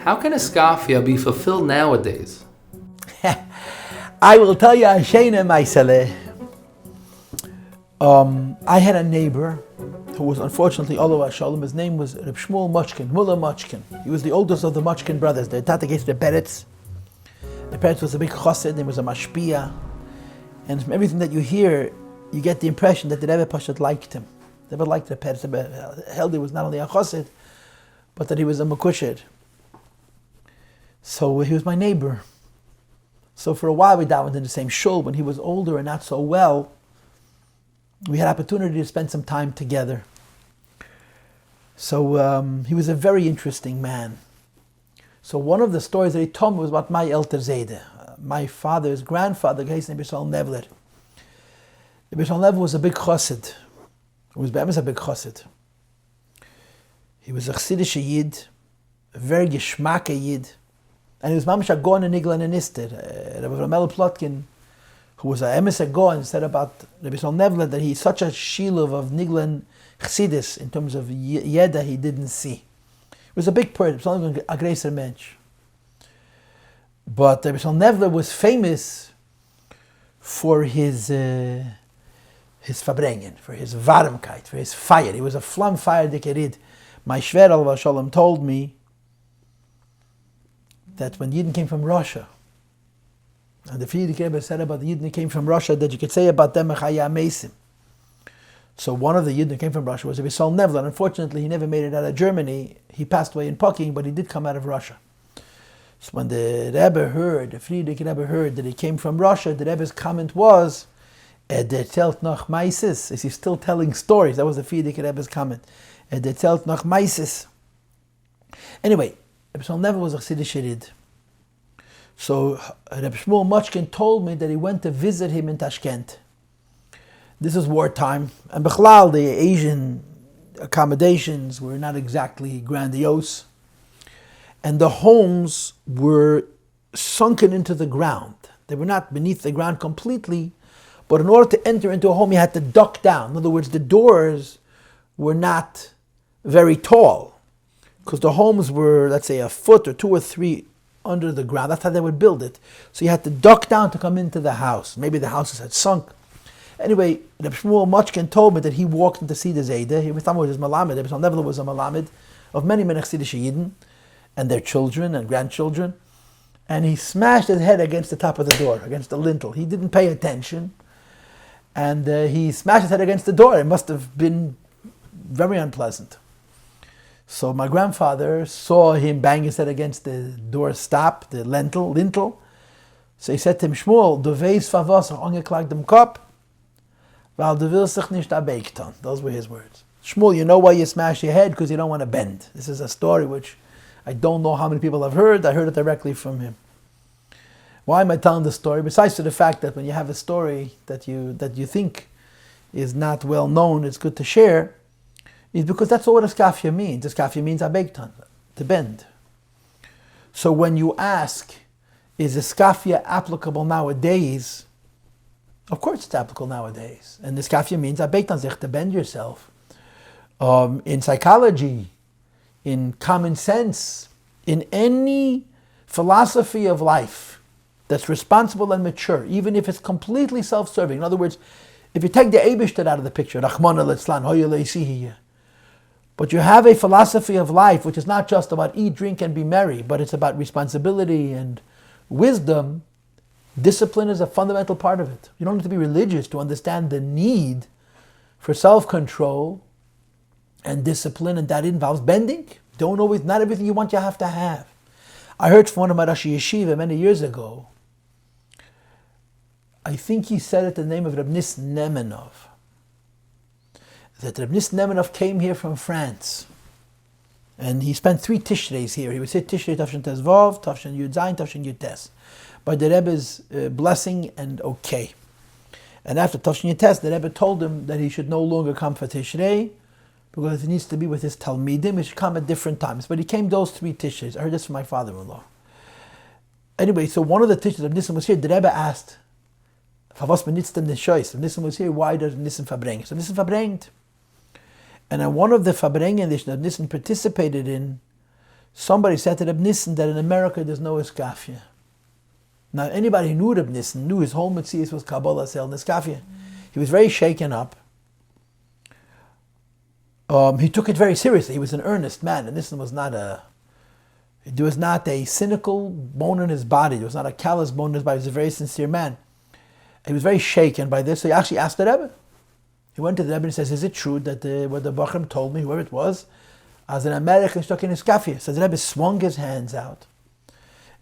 How can Iskafya be fulfilled nowadays? I will tell you a Chanin Fund. I had a neighbor who was unfortunately Olav Shalom. His name was Reb Shmuel Mochkin, Mullah Mochkin. He was the oldest of the Mochkin brothers. The Tata gave the Peretz. The Peretz was a big chassid, he was a mashpia. And from everything that you hear, you get the impression that the Rebbe Pashat liked him. The Rebbe liked the Peretz. The Rebbe held he was not only a chassid, but that he was a makushed. So he was my neighbor. So for a while we davened in the same shul. When he was older and not so well, we had opportunity to spend some time together. So he was a very interesting man. So one of the stories that he told me was about my Elter Zayde. My father's grandfather, his name was Nevler. Nevler was a big chassid. He was a big chassid. He was a chassidish yid, a very geschmacke yid. And he was mamish a goan in Niglan and Ister. Rabbi Plotkin, who was a emes a goan, said about Rabbi Nevler that he's such a shilov of Niglan chassidus in terms of yeda he didn't see. He was a big person, a greater mensch. But Rabbi Nevler was famous for his Verbringen, for his Warmkeit, for his fire. He was a flam fire dikerid. My Shver Alav Shalom told me that when Yidden came from Russia, and the Frierdiker Rebbe said about the Yidden who came from Russia that you could say about them Chaya Mesim. So one of the Yidden who came from Russia was Rabbi Nevler. Unfortunately, he never made it out of Germany. He passed away in Poking, but he did come out of Russia. So when the Rebbe heard, the Frierdiker Rebbe heard that he came from Russia, the Rebbe's comment was, der zählt noch Meises. Is he still telling stories? That was the Frierdiker Rebbe's comment. Der zählt noch Meises. Anyway, Rabbi Nevler was a Chassidish Yid. So Rabbi Shmuel Mochkin told me that he went to visit him in Tashkent. This is wartime, and Bechlal, the Asian accommodations were not exactly grandiose, and the homes were sunken into the ground. They were not beneath the ground completely, but in order to enter into a home, you had to duck down. In other words, the doors were not very tall, because the homes were, let's say, a foot or 2 or 3 under the ground. That's how they would build it. So you had to duck down to come into the house. Maybe the houses had sunk. Anyway, Reb Shmuel Mochkin told me that he walked in to see the Zayde. He was talking about his Malamed. Reb Nevler was a Malamed of many Chassidish Yidden and their children and grandchildren. And he smashed his head against the top of the door, against the lintel. He didn't pay attention. And he smashed his head against the door. It must have been very unpleasant. So my grandfather saw him bang his head against the door stop, the lintel. So he said to him, Shmuel, du weißt von was angeklagt dem Kopf, weil du willst sich nicht abbeigtan. Those were his words. Shmuel, you know why you smash your head? Because you don't want to bend. This is a story which I don't know how many people have heard. I heard it directly from him. Why am I telling this story? Besides to the fact that when you have a story that you think is not well known, it's good to share, is because that's what Iskafya means. Iskafya means abegtan, to bend. So when you ask, is Iskafya applicable nowadays? Of course it's applicable nowadays. And Iskafya means abegtan, zich, to bend yourself. In psychology, in common sense, in any philosophy of life that's responsible and mature, even if it's completely self-serving. In other words, if you take the Eibishter out of the picture, Rachmana litzlan, hoyelei sihiya, but you have a philosophy of life which is not just about eat, drink, and be merry, but it's about responsibility and wisdom. Discipline is a fundamental part of it. You don't need to be religious to understand the need for self-control and discipline, and that involves bending. Not everything you want you have to have. I heard from one of my Rashi Yeshiva many years ago, I think he said it in the name of Reb Nis Nemenov, that Reb Nis Nemenov came here from France, and he spent 3 Tishreis here. He would say Tishrei Tavshin Tezvav, Tavshin Yud Zayin, Tavshin Yud Tes, by the Rebbe's blessing and okay. And after Tavshin Yud Tes, the Rebbe told him that he should no longer come for Tishrei, because he needs to be with his Talmidim. He should come at different times. But he came those 3 Tishreis. I heard this from my father-in-law. Anyway, so one of the Tishreis of Nissen was here. The Rebbe asked, was benutzt denn den Scheiß? If Nissen was here, why does Nissen verbringen? So Nissen verbringt. And on one of the Verbringen that Nissen participated in, somebody said to Reb Nissen that in America there's no Iskafya. Now anybody who knew Reb Nissen knew his whole Metzius was Kabbalah Sel Iskafya. He was very shaken up. He took it very seriously. He was an earnest man, and Nissen was not a... There was not a cynical bone in his body. There was not a callous bone in his body. He was a very sincere man. He was very shaken by this, so he actually asked the Rebbe. He went to the Rebbe and says, is it true that what the Bachram told me, whoever it was, as an American stuck in Iskafya? So the Rebbe swung his hands out.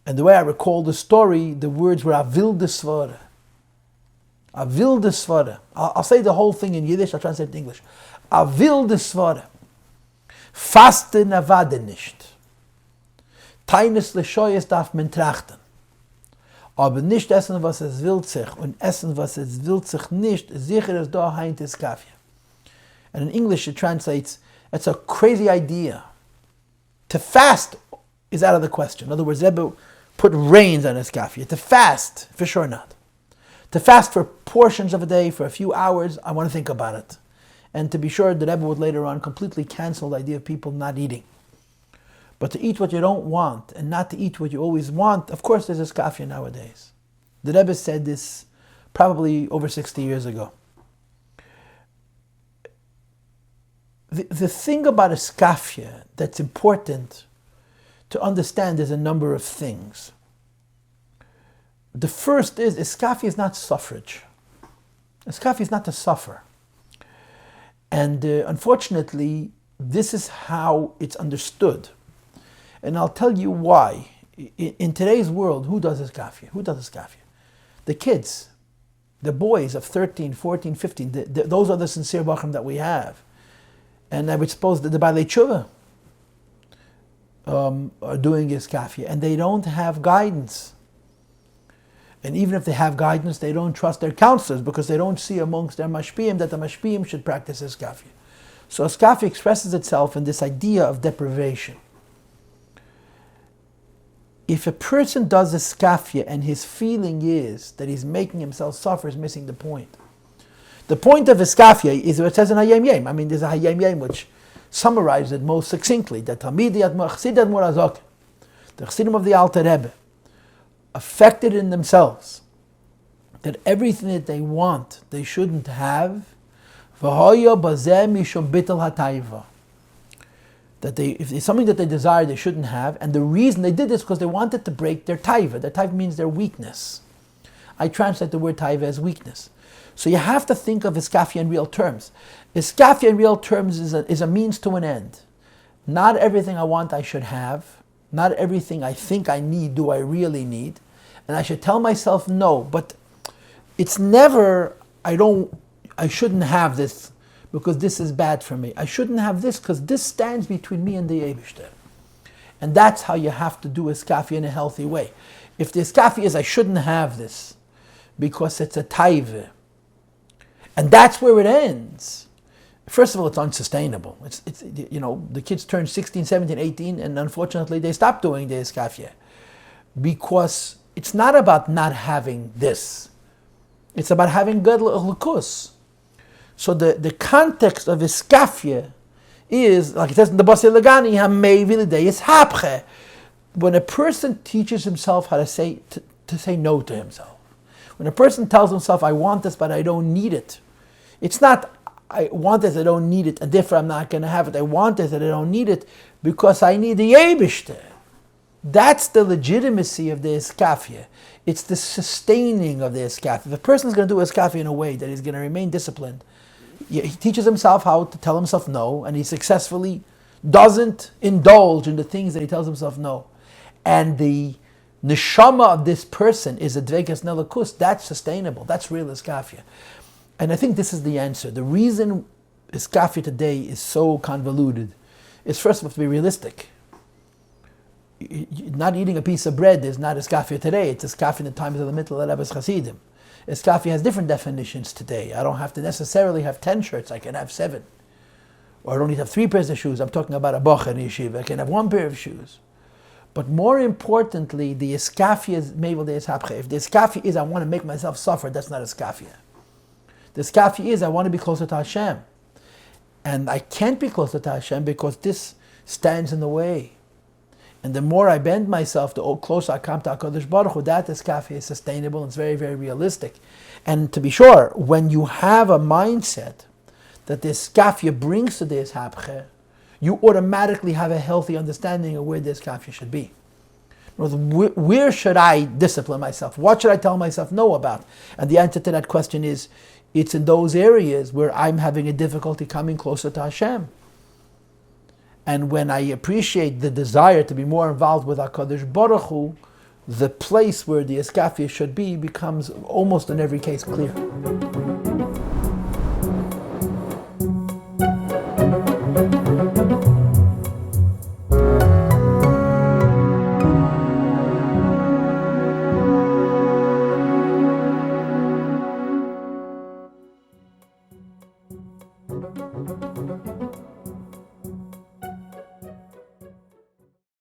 And the way I recall the story, the words were Avil de Svara. Avil de Svara. I'll say the whole thing in Yiddish, I'll translate it in English. Avil de Svara. Faste navade nicht. Teines leshoyes darf man trachten. Aber nicht essen, was es will sich, und essen, was es will sich nicht, sicher ist da heint Iskafya. And in English it translates, it's a crazy idea. To fast is out of the question. In other words, Rebbe put reins on Iskafya. To fast, for sure not. To fast for portions of a day, for a few hours, I want to think about it. And to be sure, the Rebbe would later on completely cancel the idea of people not eating. But to eat what you don't want and not to eat what you always want, of course there's Iskafya nowadays. The Rebbe said this probably over 60 years ago. The thing about Iskafya that's important to understand is a number of things. The first is Iskafya is not suffrage. Iskafya is not to suffer. And unfortunately, this is how it's understood. And I'll tell you why. In today's world, who does Iskafya? Who does Iskafya? The kids, the boys of 13, 14, 15, those are the sincere bachrim that we have. And I would suppose that the Balei Tshuva are doing Iskafya, and they don't have guidance. And even if they have guidance, they don't trust their counselors because they don't see amongst their mashpiyim that the mashpiyim should practice Iskafya. So Iskafya expresses itself in this idea of deprivation. If a person does Iskafya and his feeling is that he's making himself suffer, is missing the point. The point of Iskafya is what it says in Hayom Yom. I mean, there's a Hayom Yom which summarizes it most succinctly, that Talmidei Chassidei Murazok, the Chassidim of the Alter Rebbe, affected in themselves that everything that they want, they shouldn't have, v'hoya bazeh mishum bitul hatayva. That if it's something that they desire, they shouldn't have, and the reason they did this because they wanted to break their taiva. Their taiva means their weakness. I translate the word taiva as weakness. So you have to think of Iskafya in real terms. Iskafya in real terms is a means to an end. Not everything I want I should have. Not everything I think I need do I really need. And I should tell myself no, but it's never, I shouldn't have this because this is bad for me. I shouldn't have this because this stands between me and the Eibishter. And that's how you have to do Iskafya in a healthy way. If the Iskafya is I shouldn't have this because it's a taiva, and that's where it ends. First of all, it's unsustainable. It's the kids turn 16, 17, 18, and unfortunately they stop doing the Iskafya. Because it's not about not having this. It's about having gadol u'lukus. So the context of Iskafya is, like it says in the Basi Lagani, Hamei Vilidei is Hapche. When a person teaches himself how to say no to himself. When a person tells himself, I want this but I don't need it. It's not, I want this, I don't need it, and therefore I'm not going to have it. I want this, and I don't need it, because I need the Eibishter. That's the legitimacy of the Iskafya. It's the sustaining of the Iskafya. If a person is going to do Iskafya in a way that he's going to remain disciplined, he teaches himself how to tell himself no, and he successfully doesn't indulge in the things that he tells himself no. And the neshama of this person is a dvekas nelakus. That's sustainable. That's real Iskafya. And I think this is the answer. The reason Iskafya today is so convoluted is, first of all, to be realistic. Not eating a piece of bread is not Iskafya today. It's Iskafya in the times of the Mittel Rebbe's Chassidim. Iskafya has different definitions today. I don't have to necessarily have 10 shirts. I can have 7. Or I don't need to have 3 pairs of shoes. I'm talking about a bocher in yeshiva. I can have 1 pair of shoes. But more importantly, the Iskafya is Mevel de Ishapche. If the Iskafya is I want to make myself suffer, that's not Iskafya. The Iskafya is I want to be closer to Hashem. And I can't be closer to Hashem because this stands in the way. And the more I bend myself, the closer I come to HaKadosh Baruch Hu. That iskafia is sustainable and it's very, very realistic. And to be sure, when you have a mindset that the iskafia brings to the ishapche, you automatically have a healthy understanding of where the iskafia should be. Where should I discipline myself? What should I tell myself no about? And the answer to that question is, it's in those areas where I'm having a difficulty coming closer to Hashem. And when I appreciate the desire to be more involved with HaKadosh Baruch Hu, the place where the iskafia should be becomes almost in every case clear.